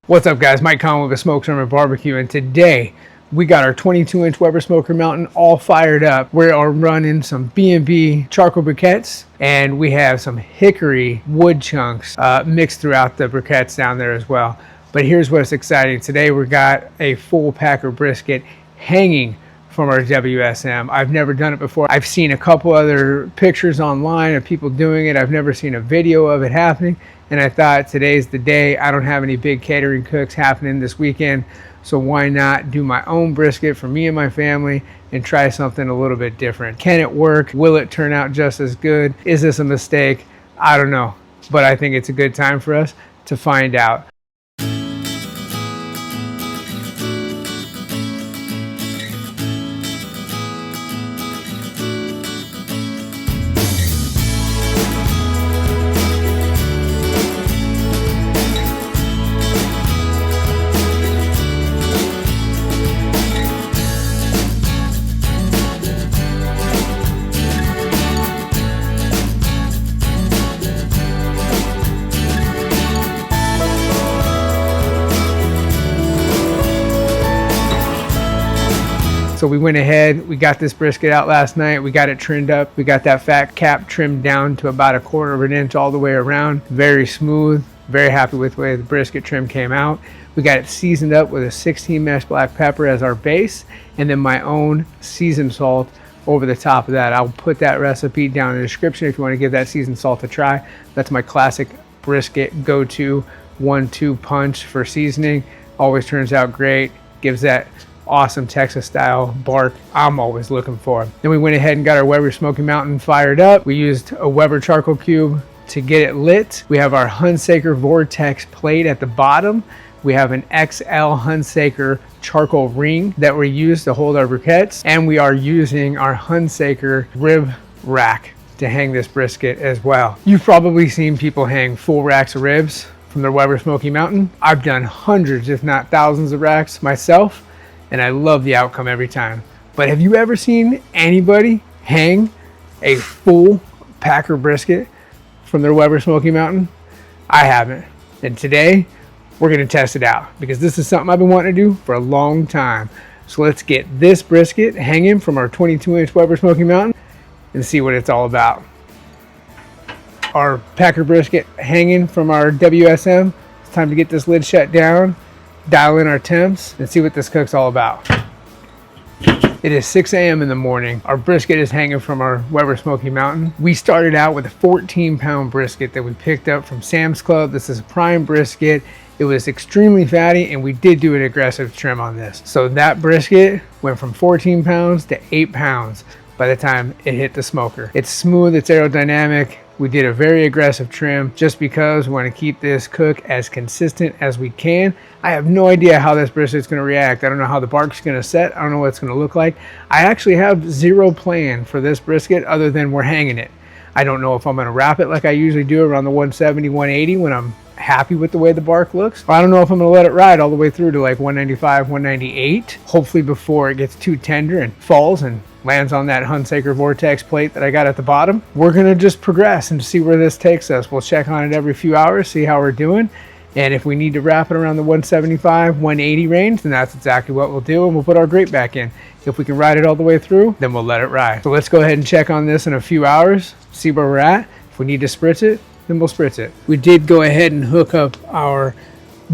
What's up, guys? Mike Conway with Smoke Summer Barbecue, and today we got our 22-inch Weber Smoker Mountain all fired up. We are running some B&B charcoal briquettes, and we have some hickory wood chunks mixed throughout the briquettes down there as well. But here's what's exciting. Today we got a full packer brisket hanging from our WSM. I've never done it before. I've seen a couple other pictures online of people doing it. I've never seen a video of it happening, and I thought today's the day. I don't have any big catering cooks happening this weekend, so why not do my own brisket for me and my family and try something a little bit different? Can it work? Will it turn out just as good? Is this a mistake? I don't know, but I think it's a good time for us to find out. So we went ahead, we got this brisket out last night, we got it trimmed up, we got that fat cap trimmed down to about 1/4 of an inch all the way around. Very smooth, very happy with the way the brisket trim came out. We got it seasoned up with a 16 mesh black pepper as our base, and then my own seasoned salt over the top of that. I'll put that recipe down in the description if you want to give that seasoned salt a try. That's my classic brisket go-to 1-2 punch for seasoning. Always turns out great, gives that awesome Texas style bark I'm always looking for. Then we went ahead and got our Weber Smokey Mountain fired up. We used a Weber charcoal cube to get it lit. We have our Hunsaker Vortex plate at the bottom. We have an XL Hunsaker charcoal ring that we use to hold our briquettes, and we are using our Hunsaker rib rack to hang this brisket as well. You've probably seen people hang full racks of ribs from their Weber Smokey Mountain. I've done hundreds if not thousands of racks myself, and I love the outcome every time. But have you ever seen anybody hang a full packer brisket from their Weber Smoky Mountain? I haven't. And today we're gonna test it out because this is something I've been wanting to do for a long time. So let's get this brisket hanging from our 22-inch Weber Smoky Mountain and see what it's all about. Our packer brisket hanging from our WSM. It's time to get this lid shut down, dial in our temps, and see what this cook's all about. It is 6 a.m. in the morning. Our brisket is hanging from our Weber Smoky Mountain. We started out with a 14-pound brisket that we picked up from Sam's Club. This is a prime brisket. It was extremely fatty, and we did do an aggressive trim on this. So that brisket went from 14 pounds to 8 pounds by the time it hit the smoker. It's smooth, it's aerodynamic. We did a very aggressive trim just because we want to keep this cook as consistent as we can. I have no idea how this brisket's going to react. I don't know how the bark's going to set. I don't know what it's going to look like. I actually have zero plan for this brisket other than we're hanging it. I don't know if I'm going to wrap it like I usually do around the 170, 180 when I'm happy with the way the bark looks. I don't know if I'm going to let it ride all the way through to like 195, 198, hopefully before it gets too tender and falls and lands on that Hunsaker Vortex plate that I got at the bottom. We're going to just progress and see where this takes us. We'll check on it every few hours, see how we're doing. And if we need to wrap it around the 175, 180 range, then that's exactly what we'll do, and we'll put our grate back in. If we can ride it all the way through, then we'll let it ride. So let's go ahead and check on this in a few hours, see where we're at. If we need to spritz it, then we'll spritz it. We did go ahead and hook up our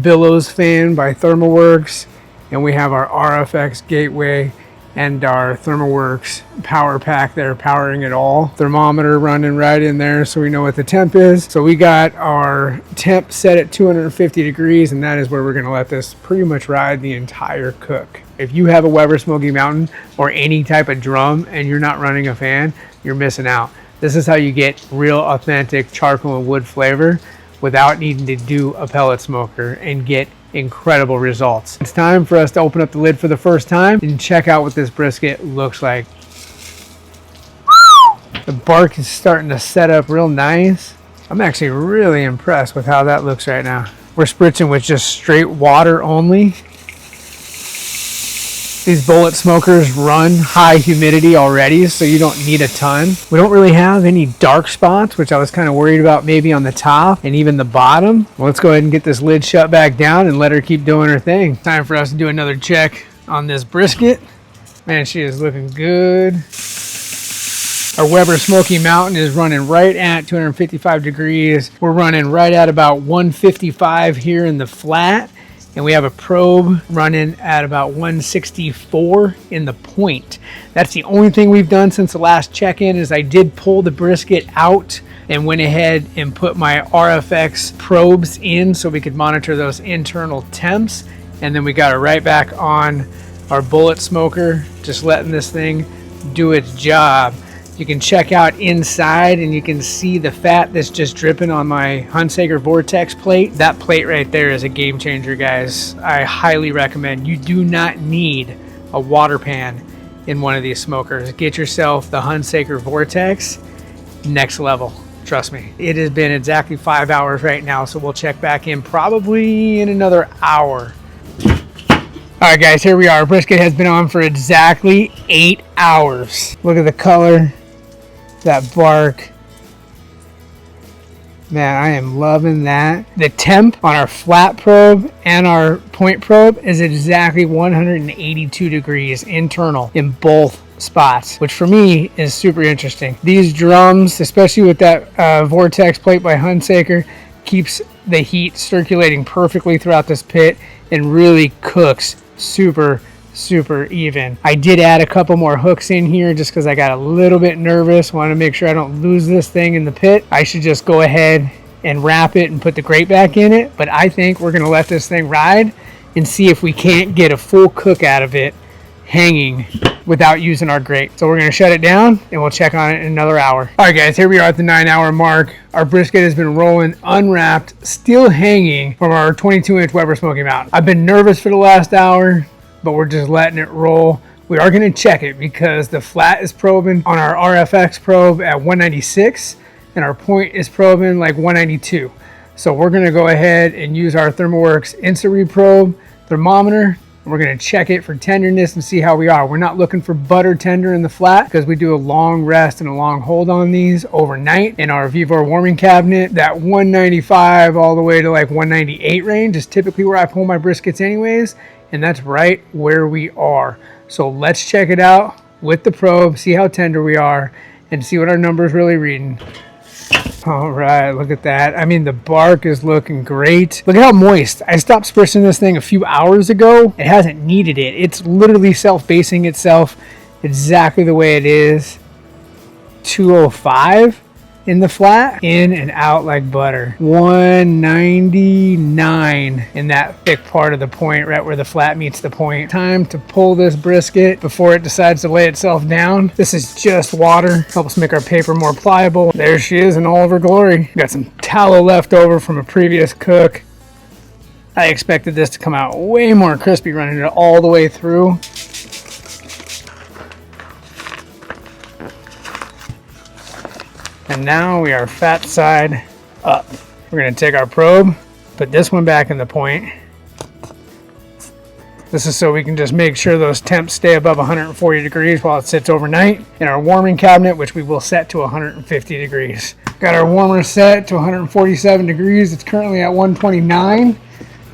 Billows fan by ThermalWorks, and we have our RFX gateway and our ThermalWorks power pack there powering it all. Thermometer running right in there so we know what the temp is. So we got our temp set at 250 degrees, and that is where we're gonna let this pretty much ride the entire cook. If you have a Weber Smoky Mountain or any type of drum and you're not running a fan, you're missing out. This is how you get real authentic charcoal and wood flavor without needing to do a pellet smoker and get incredible results. It's time for us to open up the lid for the first time and check out what this brisket looks like. The bark is starting to set up real nice. I'm actually really impressed with how that looks right now. We're spritzing with just straight water only. These bullet smokers run high humidity already, so you don't need a ton. We don't really have any dark spots, which I was kind of worried about maybe on the top and even the bottom. Well, let's go ahead and get this lid shut back down and let her keep doing her thing. Time for us to do another check on this brisket. Man, she is looking good. Our Weber Smokey Mountain is running right at 255 degrees. We're running right at about 155 here in the flat. And we have a probe running at about 164 in the point. That's the only thing we've done since the last check-in is I did pull the brisket out and went ahead and put my RFX probes in so we could monitor those internal temps. And then we got it right back on our bullet smoker, just letting this thing do its job. You can check out inside and you can see the fat that's just dripping on my Hunsaker Vortex plate. That plate right there is a game changer, guys. I highly recommend. You do not need a water pan in one of these smokers. Get yourself the Hunsaker Vortex. Next level. Trust me. It has been exactly 5 hours right now, so we'll check back in probably in another hour. All right, guys, here we are. Brisket has been on for exactly 8 hours. Look at the color. That bark, man, I am loving that. The temp on our flat probe and our point probe is exactly 182 degrees internal in both spots, which for me is super interesting. These drums, especially with that Vortex plate by Hunsaker, keeps the heat circulating perfectly throughout this pit and really cooks super even. I did add a couple more hooks in here just because I got a little bit nervous. Want to make sure I don't lose this thing in the pit. I should just go ahead and wrap it and put the grate back in it, but I think we're going to let this thing ride and see if we can't get a full cook out of it hanging without using our grate. So we're going to shut it down and we'll check on it in another hour. All right, guys, here we are at the 9-hour mark. Our brisket has been rolling unwrapped, still hanging from our 22-inch Weber Smokey Mountain. I've been nervous for the last hour, but we're just letting it roll. We are going to check it because the flat is probing on our RFX probe at 196 and our point is probing like 192. So we're going to go ahead and use our ThermoWorks Instant Reprobe thermometer. We're going to check it for tenderness and see how we are. We're not looking for butter tender in the flat because we do a long rest and a long hold on these overnight in our Vevor warming cabinet. That 195 all the way to like 198 range is typically where I pull my briskets anyways. And that's right where we are. So let's check it out with the probe, see how tender we are, and see what our number's really reading. All right, look at that. I mean, the bark is looking great. Look at how moist. I stopped spritzing this thing a few hours ago. It hasn't needed it. It's literally self-basing itself exactly the way it is. 205 in the flat, in and out like butter. 199 in that thick part of the point, right where the flat meets the point. Time to pull this brisket before it decides to lay itself down. This is just water, helps make our paper more pliable. There she is in all of her glory. Got some tallow left over from a previous cook. I expected this to come out way more crispy running it all the way through. And now we are fat side up. We're going to take our probe, put this one back in the point. This is so we can just make sure those temps stay above 140 degrees while it sits overnight in our warming cabinet, which we will set to 150 degrees. Got our warmer set to 147 degrees. It's currently at 129.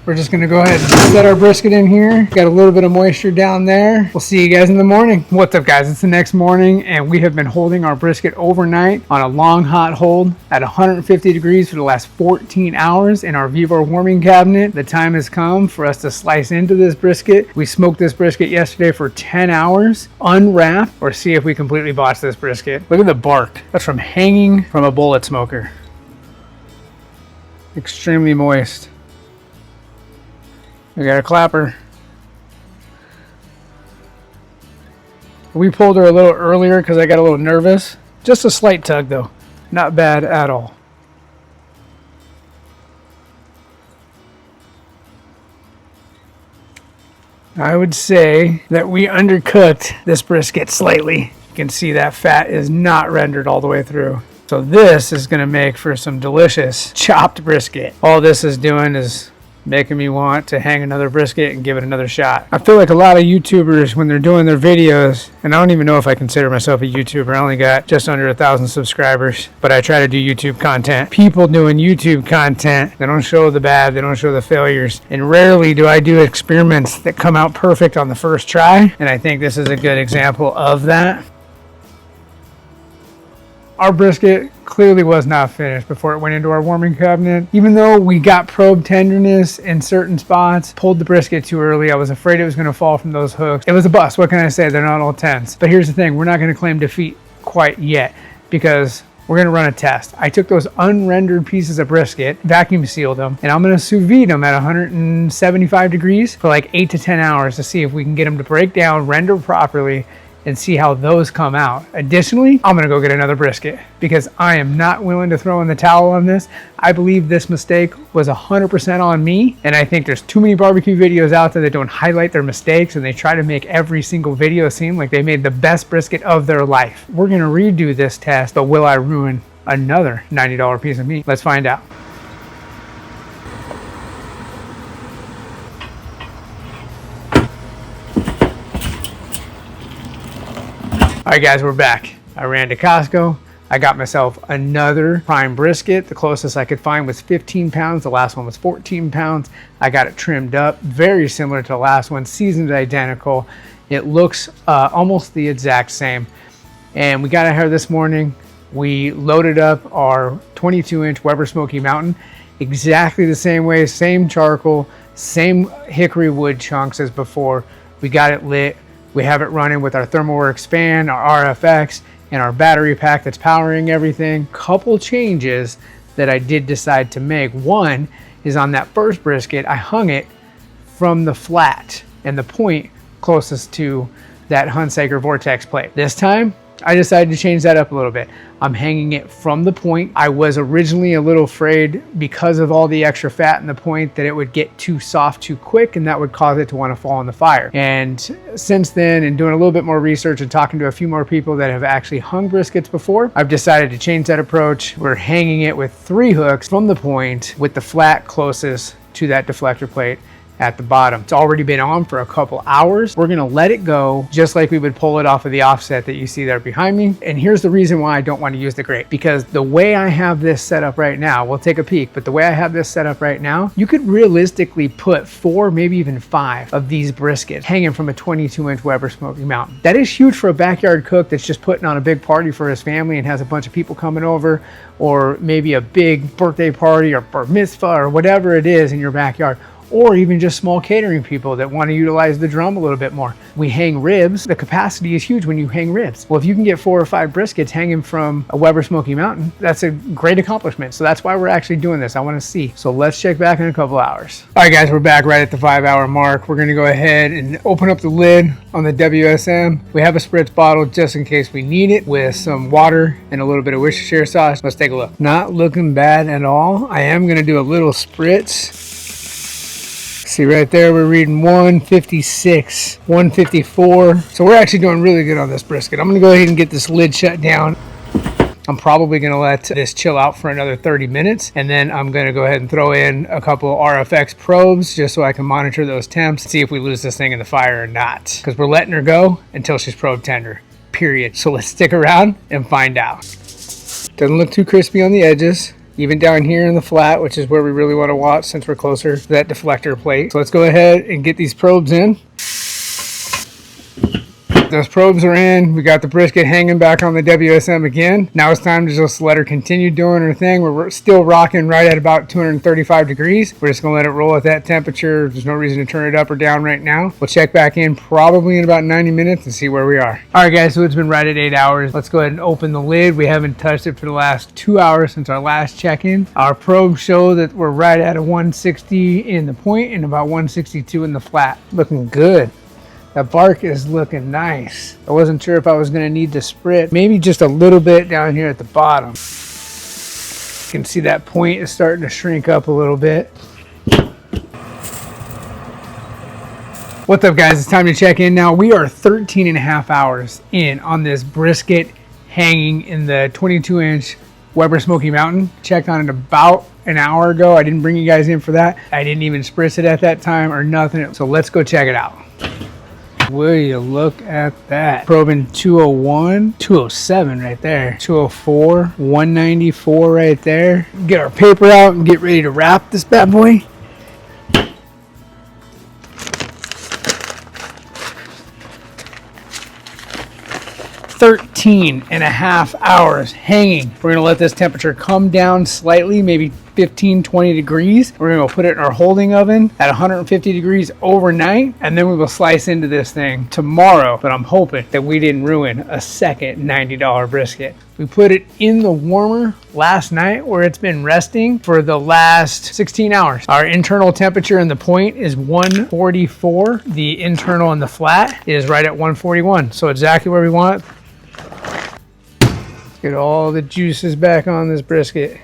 We're just going to go ahead and set our brisket in here. Got a little bit of moisture down there. We'll see you guys in the morning. What's up, guys? It's the next morning, and we have been holding our brisket overnight on a long hot hold at 150 degrees for the last 14 hours in our Vevor warming cabinet. The time has come for us to slice into this brisket. We smoked this brisket yesterday for 10 hours, unwrap, or see if we completely botched this brisket. Look at the bark. That's from hanging from a bullet smoker. Extremely moist. We got a clapper. We pulled her a little earlier because I got a little nervous. Just a slight tug though. Not bad at all. I would say that we undercooked this brisket slightly. You can see that fat is not rendered all the way through. So this is going to make for some delicious chopped brisket. All this is doing is making me want to hang another brisket and give it another shot. I feel like a lot of YouTubers, when they're doing their videos, and I don't even know if I consider myself a YouTuber. I only got just under 1,000 subscribers, but I try to do YouTube content. People doing YouTube content, they don't show the bad, they don't show the failures, and rarely do I do experiments that come out perfect on the first try, and I think this is a good example of that. Our brisket clearly was not finished before it went into our warming cabinet. Even though we got probe tenderness in certain spots, pulled the brisket too early. I was afraid it was going to fall from those hooks. It was a bust. What can I say? They're not all 10s. But here's the thing. We're not going to claim defeat quite yet because we're going to run a test. I took those unrendered pieces of brisket, vacuum sealed them, and I'm going to sous vide them at 175 degrees for like 8 to 10 hours to see if we can get them to break down, render properly, and see how those come out. Additionally, I'm gonna go get another brisket because I am not willing to throw in the towel on this. I believe this mistake was 100% on me, and I think there's too many barbecue videos out there that don't highlight their mistakes, and they try to make every single video seem like they made the best brisket of their life. We're gonna redo this test, but will I ruin another $90 piece of meat? Let's find out. All right, guys, we're back. I ran to Costco. I got myself another prime brisket. The closest I could find was 15 pounds. The last one was 14 pounds. I got it trimmed up, very similar to the last one, seasoned identical. It looks almost the exact same. And we got it here this morning. We loaded up our 22-inch Weber Smokey Mountain exactly the same way, same charcoal, same hickory wood chunks as before. We got it lit. We have it running with our ThermalWorks fan, our RFX, and our battery pack that's powering everything. Couple changes that I did decide to make. One is on that first brisket, I hung it from the flat and the point closest to that Hunsaker Vortex plate. This time, I decided to change that up a little bit. I'm hanging it from the point. I was originally a little afraid because of all the extra fat in the point that it would get too soft too quick and that would cause it to want to fall in the fire. And since then, and doing a little bit more research and talking to a few more people that have actually hung briskets before, I've decided to change that approach. We're hanging it with 3 hooks from the point with the flat closest to that deflector plate at the bottom. It's already been on for a couple hours. We're gonna let it go just like we would pull it off of the offset that you see there behind me. And here's the reason why I don't want to use the grate, because the way I have this set up right now, we'll take a peek, but the way I have this set up right now, you could realistically put 4, maybe even 5 of these briskets hanging from a 22-inch Weber Smokey Mountain. That is huge for a backyard cook that's just putting on a big party for his family and has a bunch of people coming over, or maybe a big birthday party or bar mitzvah or whatever it is in your backyard. Or even just small catering people that want to utilize the drum a little bit more. We hang ribs. The capacity is huge when you hang ribs. Well, if you can get 4 or 5 briskets hanging from a Weber Smokey Mountain, that's a great accomplishment. So that's why we're actually doing this. I want to see. So let's check back in a couple hours. All right, guys, we're back right at the 5-hour mark. We're going to go ahead and open up the lid on the WSM. We have a spritz bottle just in case we need it with some water and a little bit of Worcestershire sauce. Let's take a look. Not looking bad at all. I am going to do a little spritz. See right there, we're reading 156, 154. So we're actually doing really good on this brisket. I'm gonna go ahead and get this lid shut down. I'm probably gonna let this chill out for another 30 minutes. And then I'm gonna go ahead and throw in a couple RFX probes just so I can monitor those temps, see if we lose this thing in the fire or not. Because we're letting her go until she's probe tender, period. So let's stick around and find out. Doesn't look too crispy on the edges. Even down here in the flat, which is where we really want to watch since we're closer to that deflector plate. So let's go ahead and get these probes in. Those probes are in. We got the brisket hanging back on the WSM again. Now it's time to just let her continue doing her thing. We're still rocking right at about 235 degrees. We're just gonna let it roll at that temperature. There's no reason to turn it up or down right now. We'll check back in probably in about 90 minutes and see where we are. All right, guys, so it's been right at 8 hours. Let's go ahead and open the lid. We haven't touched it for the last 2 hours since our last check-in. Our probes show that we're right at a 160 in the point and about 162 in the flat. Looking good. That bark is looking nice. I wasn't sure if I was gonna need to sprit. Maybe just a little bit down here at the bottom. You can see that point is starting to shrink up a little bit. What's up, guys? It's time to check in now. We are 13 and a half hours in on this brisket hanging in the 22-inch Weber Smokey Mountain. Checked on it about an hour ago. I didn't bring you guys in for that. I didn't even spritz it at that time or nothing. So let's go check it out. Will you look at that? Probing 201, 207 right there. 204, 194 right there. Get our paper out and get ready to wrap this bad boy. "13.5 hours hanging." We're gonna let this temperature come down slightly, maybe 15-20 degrees. We're gonna put it in our holding oven at 150 degrees overnight, and then we will slice into this thing tomorrow. But I'm hoping that we didn't ruin a second $90 brisket. We put it in the warmer last night where it's been resting for the last 16 hours. Our internal temperature in the point is 144. The internal and the flat is right at 141. So exactly where we want it. Get all the juices back on this brisket.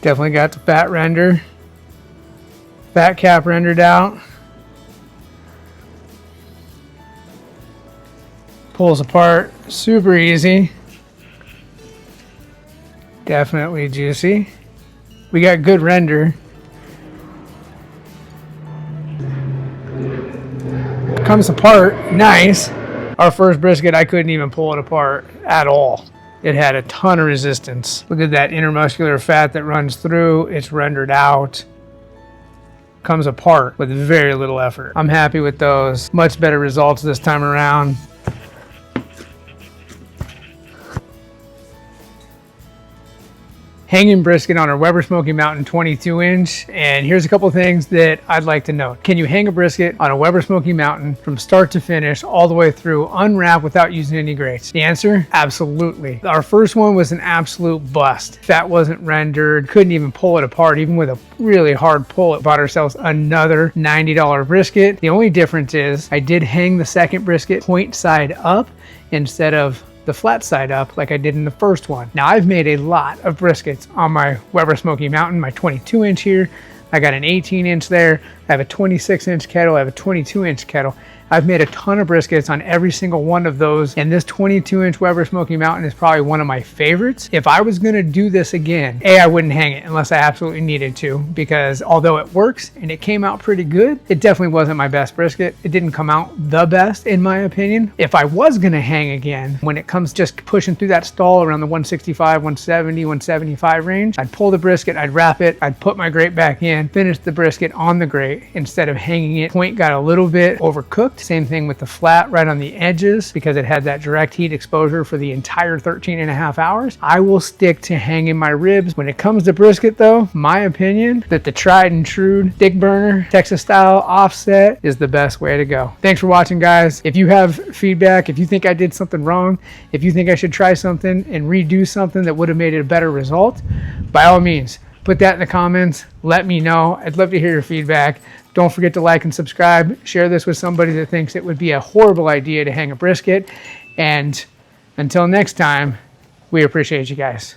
Definitely got the fat render. Fat cap rendered out. Pulls apart super easy. Definitely juicy. We got good render. Comes apart nice. Our first brisket, I couldn't even pull it apart at all. It had a ton of resistance. Look at that intermuscular fat that runs through. It's rendered out. Comes apart with very little effort. I'm happy with those. Much better results this time around. Hanging brisket on our Weber Smokey Mountain 22-inch. And here's a couple of things that I'd like to note. Can you hang a brisket on a Weber Smokey Mountain from start to finish, all the way through, unwrapped without using any grates? The answer, absolutely. Our first one was an absolute bust. Fat wasn't rendered, couldn't even pull it apart, even with a really hard pull. It bought ourselves another $90 brisket. The only difference is I did hang the second brisket point side up instead of the flat side up like I did in the first one. Now I've made a lot of briskets on my Weber Smokey Mountain, my 22-inch here. I got an 18-inch there. I have a 26-inch kettle. I have a 22-inch kettle. I've made a ton of briskets on every single one of those, and this 22-inch Weber Smokey Mountain is probably one of my favorites. If I was gonna do this again, I wouldn't hang it unless I absolutely needed to, because although it works and it came out pretty good, it definitely wasn't my best brisket. It didn't come out the best, in my opinion. If I was gonna hang again, when it comes just pushing through that stall around the 165, 170, 175 range, I'd pull the brisket, I'd wrap it, I'd put my grate back in, finish the brisket on the grate instead of hanging it. Point got a little bit overcooked. Same thing with the flat right on the edges because it had that direct heat exposure for the entire 13.5 hours. I will stick to hanging my ribs. When it comes to brisket though, my opinion that the tried and true stick burner, Texas style offset is the best way to go. Thanks for watching, guys. If you have feedback, if you think I did something wrong, if you think I should try something and redo something that would have made it a better result, by all means, put that in the comments. Let me know. I'd love to hear your feedback. Don't forget to like and subscribe. Share this with somebody that thinks it would be a horrible idea to hang a brisket. And until next time, we appreciate you guys.